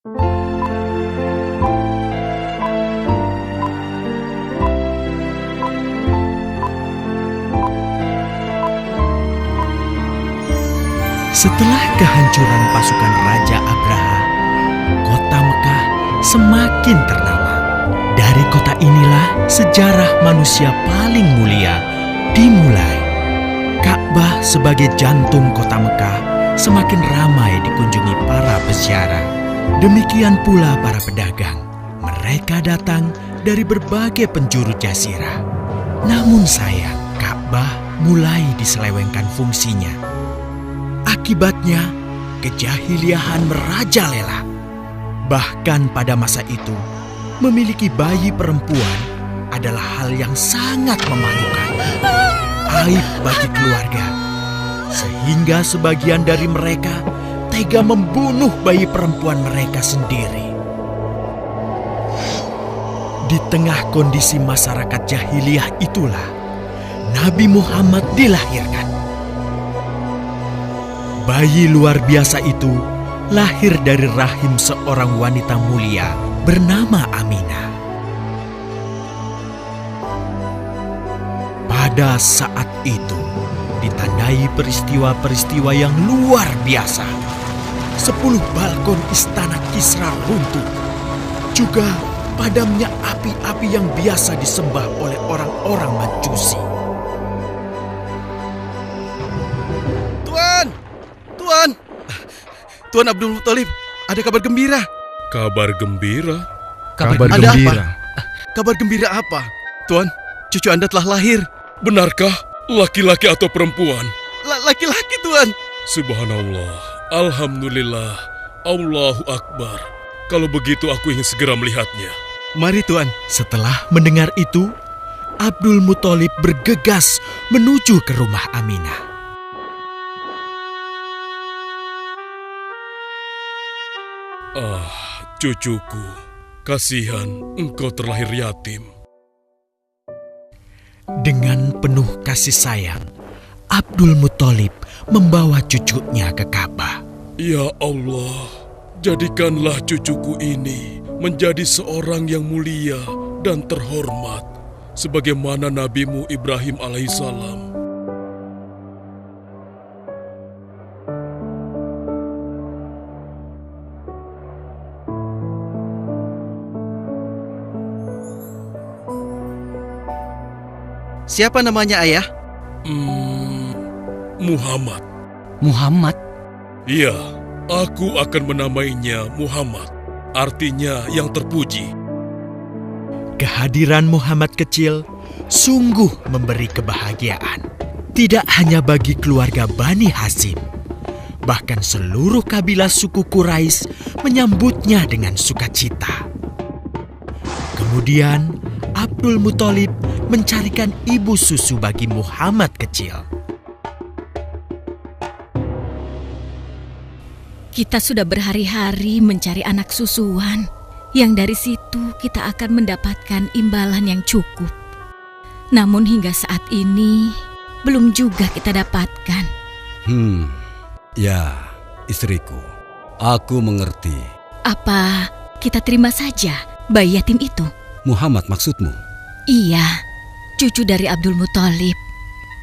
Setelah kehancuran pasukan Raja Abraha, kota Mekah semakin ternama. Dari kota inilah sejarah manusia paling mulia dimulai. Ka'bah sebagai jantung kota Mekah semakin ramai dikunjungi para peziarah. Demikian pula para pedagang. Mereka datang dari berbagai penjuru jazirah. Namun sayang, Ka'bah mulai diselewengkan fungsinya. Akibatnya, kejahiliahan merajalela. Bahkan pada masa itu, memiliki bayi perempuan adalah hal yang sangat memalukan. Aib bagi keluarga. Sehingga sebagian dari mereka tega membunuh bayi perempuan mereka sendiri. Di tengah kondisi masyarakat jahiliyah itulah Nabi Muhammad dilahirkan. Bayi luar biasa itu lahir dari rahim seorang wanita mulia bernama Aminah. Pada saat itu ditandai peristiwa-peristiwa yang luar biasa. 10 balkon istana Kisra runtuh. Juga padamnya api-api yang biasa disembah oleh orang-orang Majusi. Tuan Abdul Muthalib, ada kabar gembira. Kabar gembira? Kabar gembira? Kabar gembira apa? Tuan, cucu Anda telah lahir. Benarkah? Laki-laki atau perempuan? Laki-laki, Tuan. Subhanallah, Alhamdulillah, Allahu Akbar. Kalau begitu aku ingin segera melihatnya. Mari, Tuan. Setelah mendengar itu, Abdul Muthalib bergegas menuju ke rumah Aminah. Cucuku, kasihan engkau terlahir yatim. Dengan penuh kasih sayang, Abdul Muthalib membawa cucunya ke Ka'bah. Ya Allah, jadikanlah cucuku ini menjadi seorang yang mulia dan terhormat, sebagaimana Nabimu Ibrahim alaihissalam. Siapa namanya, Ayah? Muhammad. Muhammad? Iya, aku akan menamainya Muhammad. Artinya yang terpuji. Kehadiran Muhammad kecil sungguh memberi kebahagiaan. Tidak hanya bagi keluarga Bani Hashim, bahkan seluruh kabilah suku Quraisy menyambutnya dengan sukacita. Kemudian Abdul Muthalib mencarikan ibu susu bagi Muhammad kecil. Kita sudah berhari-hari mencari anak susuan, yang dari situ kita akan mendapatkan imbalan yang cukup. Namun hingga saat ini, belum juga kita dapatkan. Ya, istriku, aku mengerti. Apa kita terima saja bayi yatim itu? Muhammad maksudmu? Iya, cucu dari Abdul Muthalib.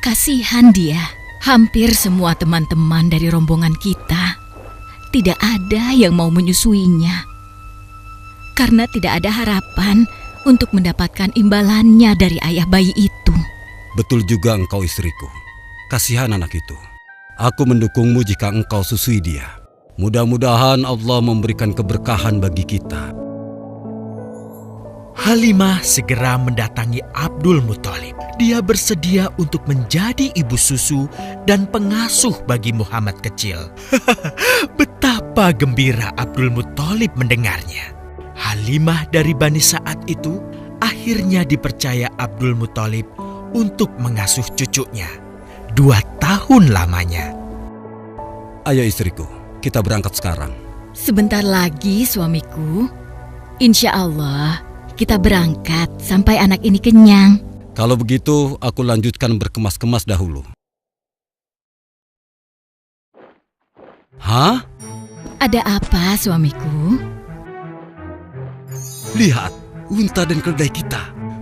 Kasihan dia. Hampir semua teman-teman dari rombongan kita tidak ada yang mau menyusuinya. Karena tidak ada harapan untuk mendapatkan imbalannya dari ayah bayi itu. Betul juga engkau istriku. Kasihan anak itu. Aku mendukungmu jika engkau susui dia. Mudah-mudahan Allah memberikan keberkahan bagi kita. Halimah segera mendatangi Abdul Muthalib. Dia bersedia untuk menjadi ibu susu dan pengasuh bagi Muhammad kecil. Betapa gembira Abdul Muthalib mendengarnya. Halimah dari Bani Sa'ad itu akhirnya dipercaya Abdul Muthalib untuk mengasuh cucunya 2 tahun lamanya. Ayo istriku, kita berangkat sekarang. Sebentar lagi suamiku, insya Allah kita berangkat sampai anak ini kenyang. Kalau begitu, aku lanjutkan berkemas-kemas dahulu. Hah? Ada apa suamiku? Lihat, unta dan keledai kita.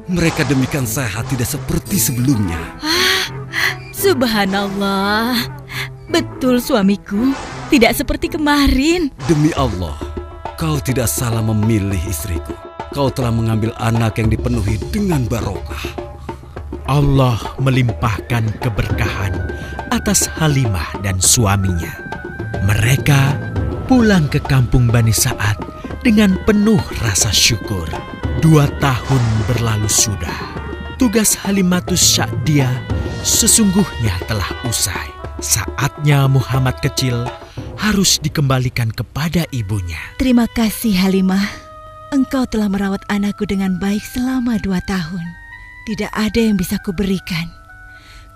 Mereka demikian sehat, tidak seperti sebelumnya. Subhanallah. Betul suamiku, tidak seperti kemarin. Demi Allah, kau tidak salah memilih istriku. Kau telah mengambil anak yang dipenuhi dengan barokah. Allah melimpahkan keberkahan atas Halimah dan suaminya. Mereka pulang ke kampung Bani Sa'ad dengan penuh rasa syukur. 2 tahun berlalu sudah. Tugas Halimatus Sya'diyah sesungguhnya telah usai. Saatnya Muhammad kecil harus dikembalikan kepada ibunya. Terima kasih Halimah. Engkau telah merawat anakku dengan baik selama 2 tahun. Tidak ada yang bisa kuberikan,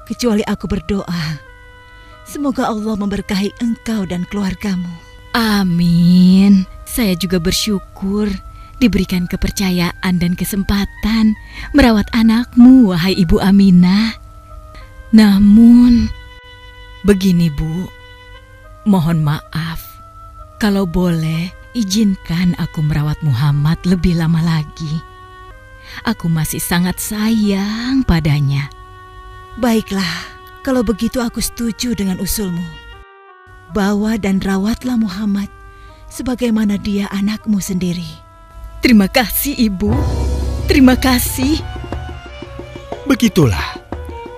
kecuali aku berdoa. Semoga Allah memberkahi engkau dan keluargamu. Amin. Saya juga bersyukur diberikan kepercayaan dan kesempatan merawat anakmu, wahai Ibu Aminah. Namun, begini Bu, mohon maaf. Kalau boleh, izinkan aku merawat Muhammad lebih lama lagi. Aku masih sangat sayang padanya. Baiklah, kalau begitu aku setuju dengan usulmu. Bawa dan rawatlah Muhammad sebagaimana dia anakmu sendiri. Terima kasih Ibu. Terima kasih. Begitulah,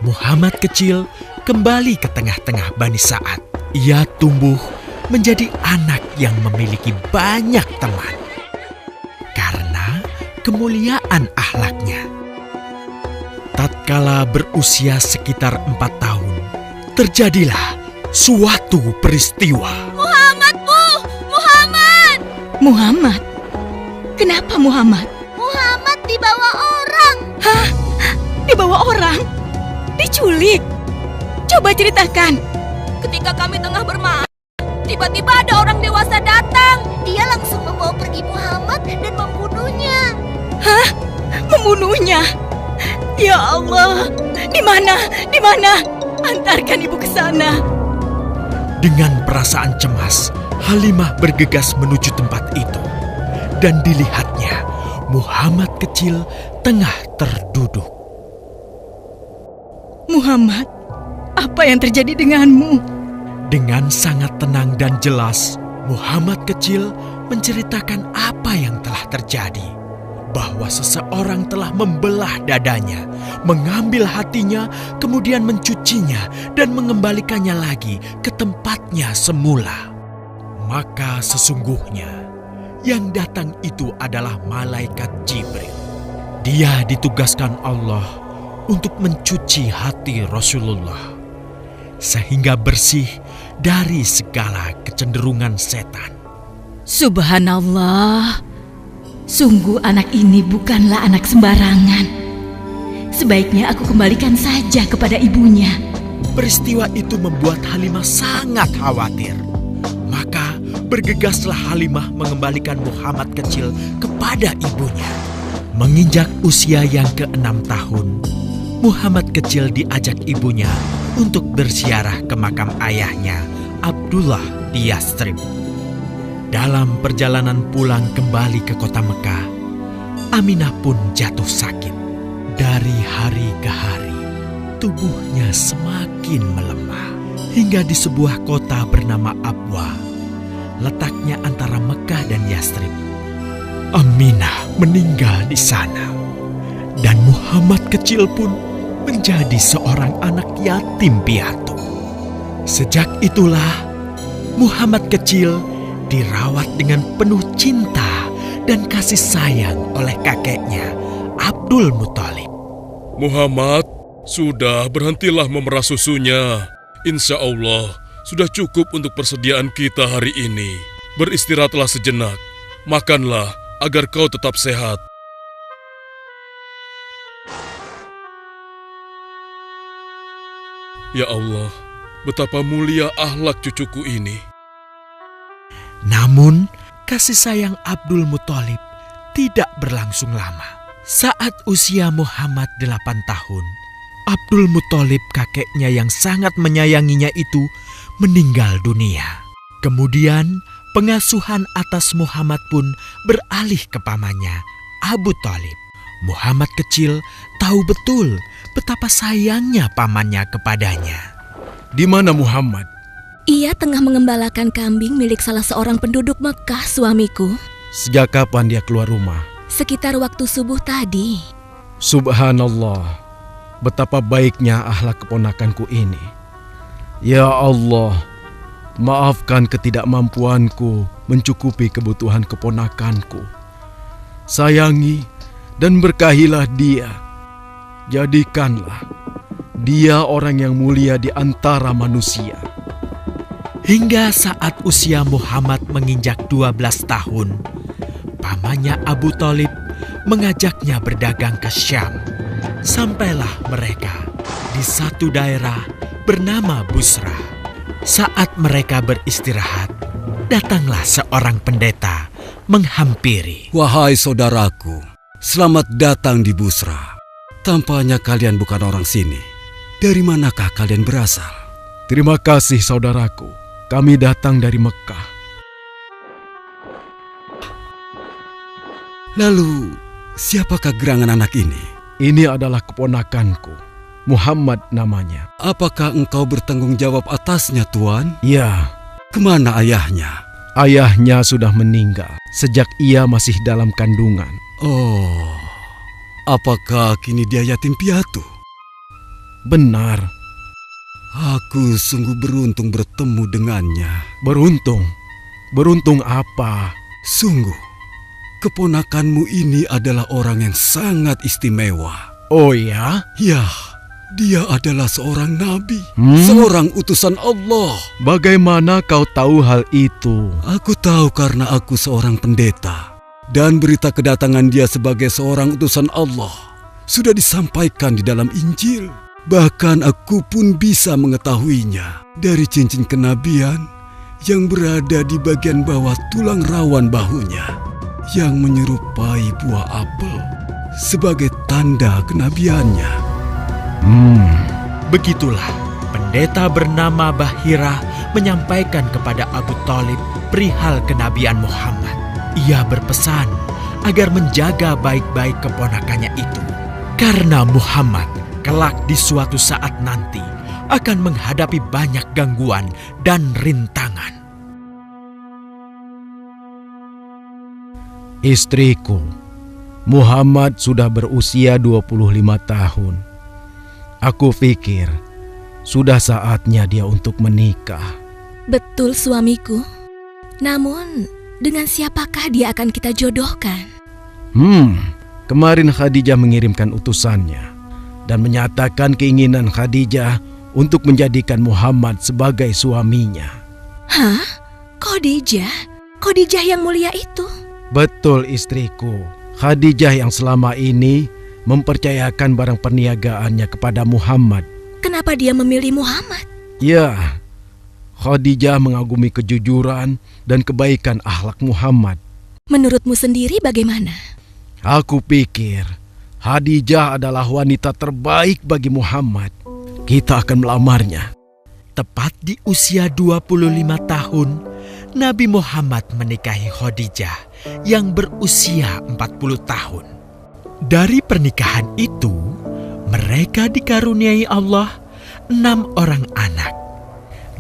Muhammad kecil kembali ke tengah-tengah Bani Sa'ad. Ia tumbuh menjadi anak yang memiliki banyak teman. Karena kemuliaan akhlaknya. Tatkala berusia sekitar 4 tahun, terjadilah suatu peristiwa. Muhammad, Bu! Muhammad! Muhammad? Kenapa Muhammad? Muhammad dibawa orang. Hah? Dibawa orang? Diculik? Coba ceritakan. Ketika kami tengah bermain, tiba-tiba ada orang dewasa datang. Dia langsung membawa pergi Muhammad dan membunuhnya. Hah? Membunuhnya? Ya Allah, di mana? Di mana? Antarkan ibu ke sana. Dengan perasaan cemas, Halimah bergegas menuju tempat itu. Dan dilihatnya, Muhammad kecil tengah terduduk. Muhammad, apa yang terjadi denganmu? Dengan sangat tenang dan jelas, Muhammad kecil menceritakan apa yang telah terjadi. Bahwa seseorang telah membelah dadanya, mengambil hatinya, kemudian mencucinya dan mengembalikannya lagi ke tempatnya semula. Maka sesungguhnya yang datang itu adalah malaikat Jibril. Dia ditugaskan Allah untuk mencuci hati Rasulullah sehingga bersih dari segala kecenderungan setan. Subhanallah. Sungguh anak ini bukanlah anak sembarangan. Sebaiknya aku kembalikan saja kepada ibunya. Peristiwa itu membuat Halimah sangat khawatir. Maka bergegaslah Halimah mengembalikan Muhammad kecil kepada ibunya. Menginjak usia yang ke-6 tahun, Muhammad kecil diajak ibunya untuk berziarah ke makam ayahnya, Abdullah di Yastrib. Dalam perjalanan pulang kembali ke kota Mekah, Aminah pun jatuh sakit. Dari hari ke hari, tubuhnya semakin melemah. Hingga di sebuah kota bernama Abwa, letaknya antara Mekah dan Yastrib, Aminah meninggal di sana. Dan Muhammad kecil pun menjadi seorang anak yatim piatu. Sejak itulah, Muhammad kecil dirawat dengan penuh cinta dan kasih sayang oleh kakeknya, Abdul Muthalib. Muhammad, sudah berhentilah memerah susunya. Insya Allah, sudah cukup untuk persediaan kita hari ini. Beristirahatlah sejenak. Makanlah agar kau tetap sehat. Ya Allah, betapa mulia akhlak cucuku ini. Namun, kasih sayang Abdul Muthalib tidak berlangsung lama. Saat usia Muhammad 8 tahun, Abdul Muthalib kakeknya yang sangat menyayanginya itu meninggal dunia. Kemudian, pengasuhan atas Muhammad pun beralih ke pamannya, Abu Thalib. Muhammad kecil tahu betul betapa sayangnya pamannya kepadanya. Di mana Muhammad? Ia tengah mengembalakan kambing milik salah seorang penduduk Mekah, suamiku. Sejak kapan dia keluar rumah? Sekitar waktu subuh tadi. Subhanallah, betapa baiknya akhlak keponakanku ini. Ya Allah, maafkan ketidakmampuanku mencukupi kebutuhan keponakanku. Sayangi dan berkahilah dia. Jadikanlah dia orang yang mulia di antara manusia. Hingga saat usia Muhammad menginjak 12 tahun, pamannya Abu Thalib mengajaknya berdagang ke Syam. Sampailah mereka di satu daerah bernama Busra. Saat mereka beristirahat, datanglah seorang pendeta menghampiri. Wahai saudaraku, selamat datang di Busra. Tampaknya kalian bukan orang sini. Dari manakah kalian berasal? Terima kasih saudaraku, kami datang dari Mekah. Lalu, siapakah gerangan anak ini? Ini adalah keponakanku, Muhammad namanya. Apakah engkau bertanggung jawab atasnya, Tuan? Ya, Kemana ayahnya? ayahnya sudah meninggal sejak ia masih dalam kandungan. Oh, apakah kini dia yatim piatu? Benar, Aku sungguh beruntung bertemu dengannya. beruntung. Beruntung apa? Sungguh, keponakanmu ini adalah orang yang sangat istimewa. Oh ya? Ya, dia adalah seorang nabi, Hmm? seorang utusan Allah. Bagaimana kau tahu hal itu? Aku tahu karena aku seorang pendeta. Dan berita kedatangan dia sebagai seorang utusan Allah sudah disampaikan di dalam Injil. Bahkan aku pun bisa mengetahuinya dari cincin kenabian yang berada di bagian bawah tulang rawan bahunya yang menyerupai buah apel sebagai tanda kenabiannya. Begitulah pendeta bernama Bahira menyampaikan kepada Abu Thalib perihal kenabian Muhammad. Ia berpesan agar menjaga baik-baik keponakannya itu, karena Muhammad kelak di suatu saat nanti akan menghadapi banyak gangguan dan rintangan. Istriku, Muhammad sudah berusia 25 tahun. Aku pikir sudah saatnya dia untuk menikah. Betul, suamiku. Namun, dengan siapakah dia akan kita jodohkan? Kemarin Khadijah mengirimkan utusannya dan menyatakan keinginan Khadijah untuk menjadikan Muhammad sebagai suaminya. Hah? Khadijah? Khadijah yang mulia itu? Betul istriku, Khadijah yang selama ini mempercayakan barang perniagaannya kepada Muhammad. Kenapa dia memilih Muhammad? Ya, Khadijah mengagumi kejujuran dan kebaikan akhlak Muhammad. Menurutmu sendiri bagaimana? Aku pikir Khadijah adalah wanita terbaik bagi Muhammad. Kita akan melamarnya. Tepat di usia 25 tahun, Nabi Muhammad menikahi Khadijah yang berusia 40 tahun. Dari pernikahan itu, mereka dikaruniai Allah 6 orang anak.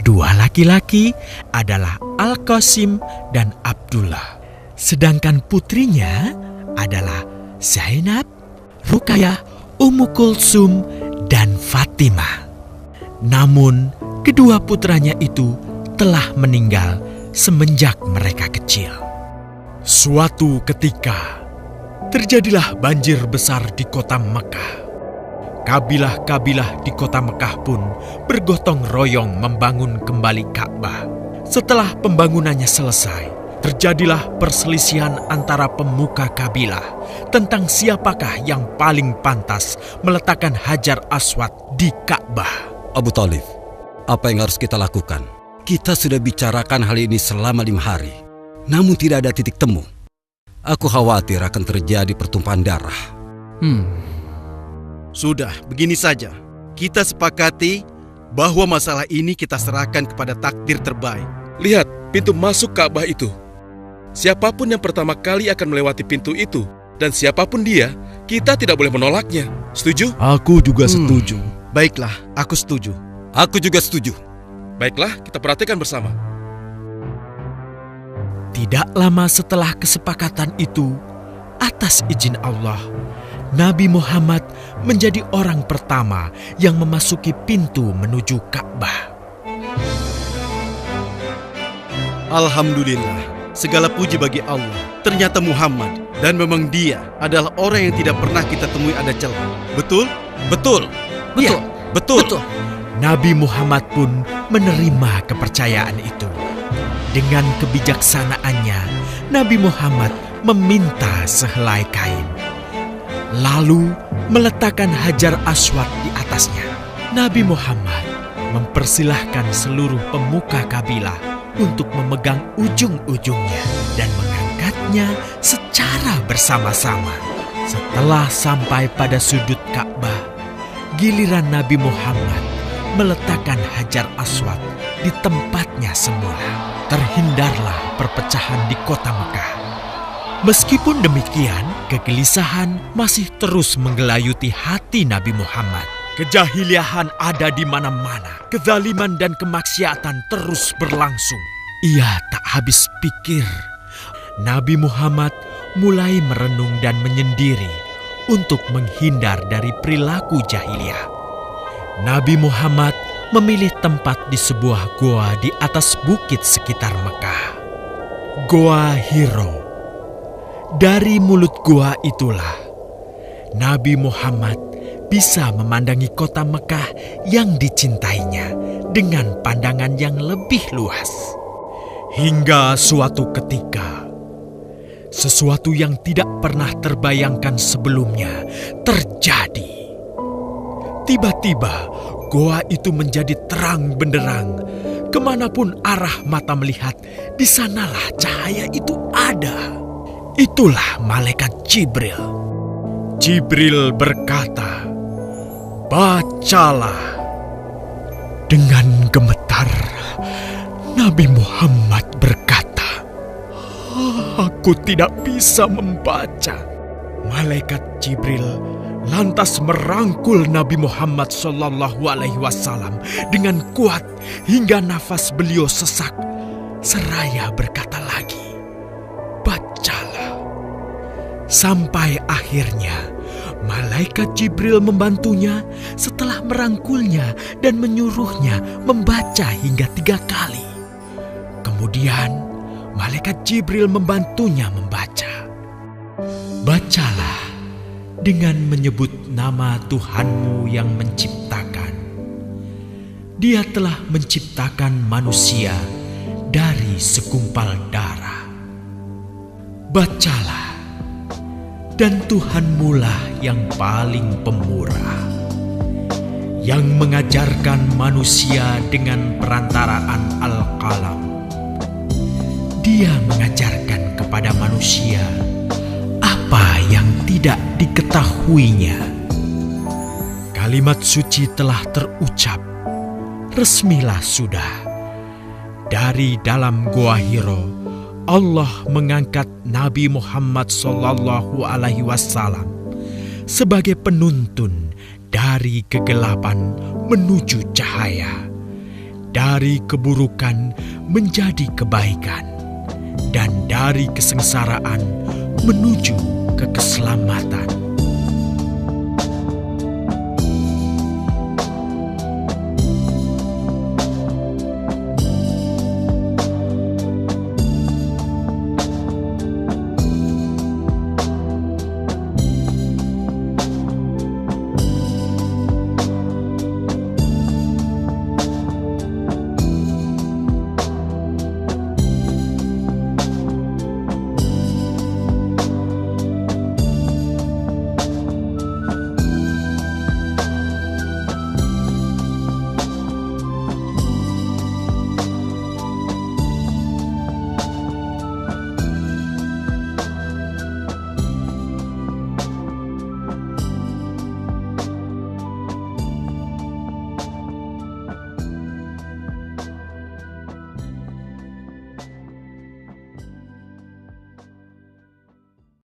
2 laki-laki adalah Al-Qasim dan Abdullah. Sedangkan putrinya adalah Zainab, Ruqayyah, Ummu Kulsum, dan Fatimah. Namun, kedua putranya itu telah meninggal semenjak mereka kecil. Suatu ketika, terjadilah banjir besar di kota Mekah. Kabilah-kabilah di kota Mekah pun bergotong royong membangun kembali Ka'bah. Setelah pembangunannya selesai, terjadilah perselisihan antara pemuka kabilah tentang siapakah yang paling pantas meletakkan Hajar Aswad di Ka'bah. Abu Thalib, apa yang harus kita lakukan? Kita sudah bicarakan hal ini selama 5 hari, namun tidak ada titik temu. Aku khawatir akan terjadi pertumpahan darah. Sudah, begini saja. Kita sepakati bahwa masalah ini kita serahkan kepada takdir terbaik. Lihat pintu masuk Ka'bah itu. Siapapun yang pertama kali akan melewati pintu itu Dan siapapun dia, kita tidak boleh menolaknya. Setuju? Aku juga setuju. Baiklah, aku setuju. Aku juga setuju. Baiklah, kita perhatikan bersama. Tidak lama setelah kesepakatan itu, atas izin Allah, Nabi Muhammad menjadi orang pertama yang memasuki pintu menuju Ka'bah. Alhamdulillah, segala puji bagi Allah. Ternyata Muhammad, dan memang dia adalah orang yang tidak pernah kita temui ada celah. Betul? Betul. Ya, Betul. Nabi Muhammad pun menerima kepercayaan itu. Dengan kebijaksanaannya, Nabi Muhammad meminta sehelai kain, lalu meletakkan Hajar Aswad di atasnya. Nabi Muhammad mempersilahkan seluruh pemuka kabilah untuk memegang ujung-ujungnya dan mengangkatnya secara bersama-sama. Setelah sampai pada sudut Ka'bah, giliran Nabi Muhammad meletakkan Hajar Aswad di tempatnya semula. Terhindarlah perpecahan di kota Mekah. Meskipun demikian, kegelisahan masih terus menggelayuti hati Nabi Muhammad. Kejahiliahan ada di mana-mana. Kezaliman dan kemaksiatan terus berlangsung. Ia tak habis pikir. Nabi Muhammad mulai merenung dan menyendiri untuk menghindar dari perilaku jahiliyah. Nabi Muhammad memilih tempat di sebuah goa di atas bukit sekitar Mekah. Goa Hiro. Dari mulut goa itulah Nabi Muhammad bisa memandangi kota Mekah yang dicintainya dengan pandangan yang lebih luas. Hingga suatu ketika, sesuatu yang tidak pernah terbayangkan sebelumnya terjadi. Tiba-tiba, goa itu menjadi terang benderang. Kemanapun arah mata melihat, di sanalah cahaya itu ada. Itulah malaikat Jibril. Jibril berkata, "Bacalah." Dengan gemetar, Nabi Muhammad berkata, "Aku tidak bisa membaca." Malaikat Jibril lantas merangkul Nabi Muhammad SAW dengan kuat hingga nafas beliau sesak. Seraya berkata lagi, "Bacalah." Sampai akhirnya malaikat Jibril membantunya setelah merangkulnya dan menyuruhnya membaca hingga 3 kali. Kemudian malaikat Jibril membantunya membaca. "Bacalah dengan menyebut nama Tuhanmu yang menciptakan. Dia telah menciptakan manusia dari segumpal darah. Bacalah, dan Tuhanmulah yang paling pemurah, yang mengajarkan manusia dengan perantaraan Al-Qalam. Dia mengajarkan kepada manusia apa yang tidak diketahuinya." Kalimat suci telah terucap, resmilah sudah. Dari dalam Goa Hiro, Allah mengangkat Nabi Muhammad SAW sebagai penuntun dari kegelapan menuju cahaya, dari keburukan menjadi kebaikan, dan dari kesengsaraan menuju ke keselamatan.